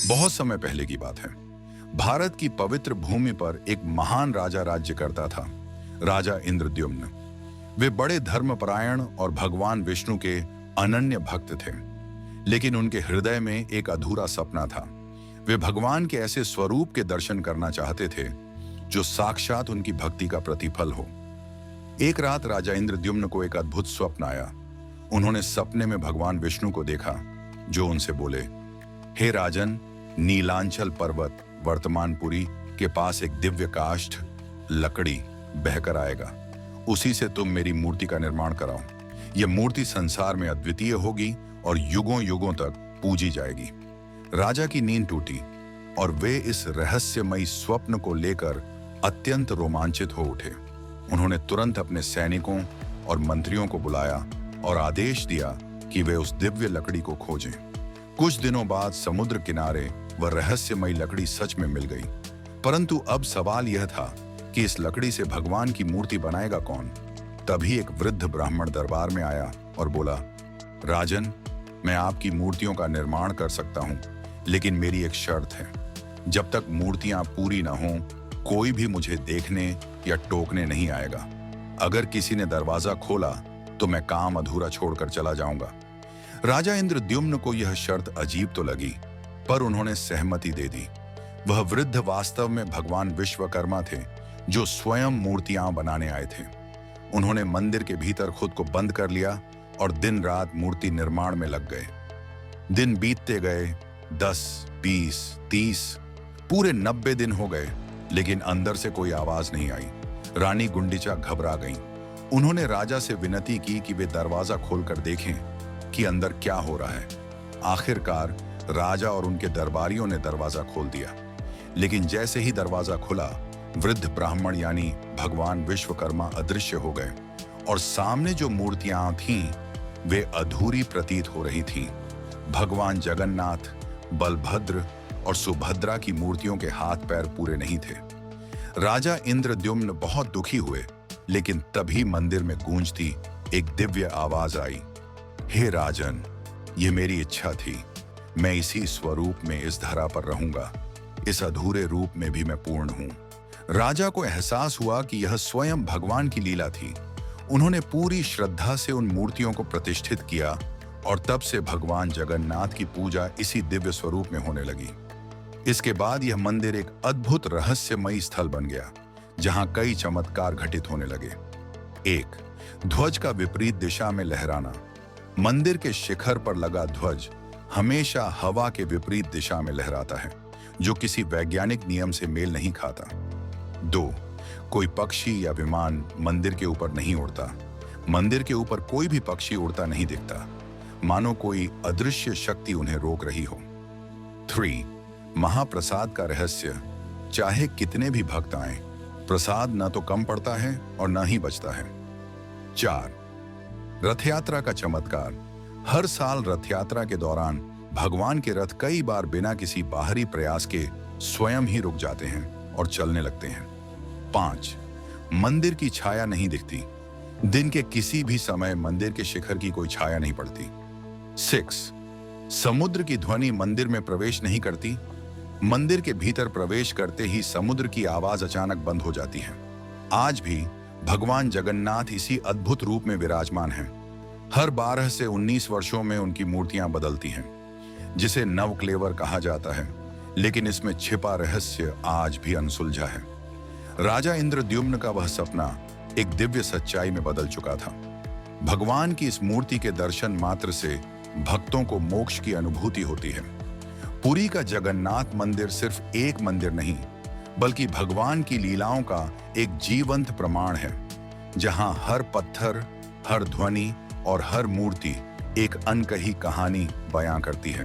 बहुत समय पहले की बात है। भारत की पवित्र भूमि पर एक महान राजा राज्य करता था, राजा इंद्रद्युम्न। वे बड़े धर्मपरायण और भगवान विष्णु के अनन्य भक्त थे, लेकिन उनके हृदय में एक अधूरा सपना था। वे भगवान के ऐसे स्वरूप के दर्शन करना चाहते थे जो साक्षात उनकी भक्ति का प्रतिफल हो। एक रात राजा इंद्रद्युम्न को एक अद्भुत स्वप्न आया। उन्होंने सपने में भगवान विष्णु को देखा, जो उनसे बोले, हे राजन, नीलांचल पर्वत वर्तमानपुरी के पास एक दिव्य काष्ठ लकड़ी बहकर आएगा। उसी से तुम मेरी मूर्ति का निर्माण कराओ। यह मूर्ति संसार में अद्वितीय होगी और युगों युगों तक पूजी जाएगी। राजा की नींद टूटी और वे इस रहस्यमयी स्वप्न को लेकर अत्यंत रोमांचित हो उठे। उन्होंने तुरंत अपने सैनिकों और मंत्रियों को बुलाया और आदेश दिया कि वे उस दिव्य लकड़ी को खोजें। कुछ दिनों बाद समुद्र किनारे वह रहस्यमयी लकड़ी सच में मिल गई, परंतु अब सवाल यह था कि इस लकड़ी से भगवान की मूर्ति बनाएगा कौन। तभी एक वृद्ध ब्राह्मण दरबार में आया और बोला, राजन, मैं आपकी मूर्तियों का निर्माण कर सकता हूँ, लेकिन मेरी एक शर्त है। जब तक मूर्तियां पूरी न हों, कोई भी मुझे देखने या टोकने नहीं आएगा। अगर किसी ने दरवाजा खोला तो मैं काम अधूरा छोड़कर चला जाऊंगा। राजा इंद्रद्युम्न को यह शर्त अजीब तो लगी, पर उन्होंने सहमति दे दी। वह वृद्ध वास्तव में भगवान विश्वकर्मा थे, जो स्वयं मूर्तियां बनाने आए थे। उन्होंने मंदिर के भीतर खुद को बंद कर लिया और दिन रात मूर्ति निर्माण में लग गए। दिन बीतते गए, 10, 20, 30, पूरे 90 दिन हो गए, लेकिन अंदर से कोई आवाज नहीं आई। रानी गुंडीचा घबरा गईं। उन्होंने राजा से विनती की कि वे दरवाजा खोलकर देखें कि अंदर क्या हो रहा है। आखिरकार राजा और उनके दरबारियों ने दरवाजा खोल दिया, लेकिन जैसे ही दरवाजा खुला, वृद्ध ब्राह्मण यानी भगवान विश्वकर्मा अदृश्य हो गए और सामने जो मूर्तियां थीं वे अधूरी प्रतीत हो रही थीं। भगवान जगन्नाथ, बलभद्र और सुभद्रा की मूर्तियों के हाथ पैर पूरे नहीं थे। राजा इंद्रद्युम्न बहुत दुखी हुए, लेकिन तभी मंदिर में गूंजती एक दिव्य आवाज आई, हे राजन, ये मेरी इच्छा थी। मैं इसी स्वरूप में इस धरा पर रहूंगा। इस अधूरे रूप में भी मैं पूर्ण हूं। राजा को एहसास हुआ कि यह स्वयं भगवान की लीला थी। उन्होंने पूरी श्रद्धा से उन मूर्तियों को प्रतिष्ठित किया और तब से भगवान जगन्नाथ की पूजा इसी दिव्य स्वरूप में होने लगी। इसके बाद यह मंदिर एक अद्भुत रहस्यमयी स्थल बन गया, जहां कई चमत्कार घटित होने लगे। 1. ध्वज का विपरीत दिशा में लहराना। मंदिर के शिखर पर लगा ध्वज हमेशा हवा के विपरीत दिशा में लहराता है, जो किसी वैज्ञानिक नियम से मेल नहीं खाता। 2. कोई पक्षी या विमान मंदिर के ऊपर नहीं उड़ता। मंदिर के ऊपर कोई भी पक्षी उड़ता नहीं दिखता, मानो कोई अदृश्य शक्ति उन्हें रोक रही हो। 3. महाप्रसाद का रहस्य। चाहे कितने भी भक्त आएं, प्रसाद न तो कम पड़ता है और न ही बचता है। 4. रथ यात्रा का चमत्कार। हर साल रथ यात्रा के दौरान भगवान के रथ कई बार बिना किसी बाहरी प्रयास के स्वयं ही रुक जाते हैं और चलने लगते हैं। 5. मंदिर की छाया नहीं दिखती। दिन के किसी भी समय मंदिर के शिखर की कोई छाया नहीं पड़ती। 6. समुद्र की ध्वनि मंदिर में प्रवेश नहीं करती। मंदिर के भीतर प्रवेश करते ही समुद्र की आवाज अचानक बंद हो जाती है। आज भी भगवान जगन्नाथ इसी अद्भुत रूप में विराजमान हैं। हर 12 से 19 वर्षों में उनकी मूर्तियां बदलती हैं, जिसे नवक्लेवर कहा जाता है, लेकिन इसमें छिपा रहस्य आज भी अनसुलझा है। राजा इंद्रद्युम्न का वह सपना एक दिव्य सच्चाई में बदल चुका था। भगवान की इस मूर्ति के दर्शन मात्र से भक्तों को मोक्ष की अनुभूति होती है। पुरी का जगन्नाथ मंदिर सिर्फ एक मंदिर नहीं, बल्कि भगवान की लीलाओं का एक जीवंत प्रमाण है, जहां हर पत्थर, हर ध्वनि और हर मूर्ति एक अनकही कहानी बयां करती है।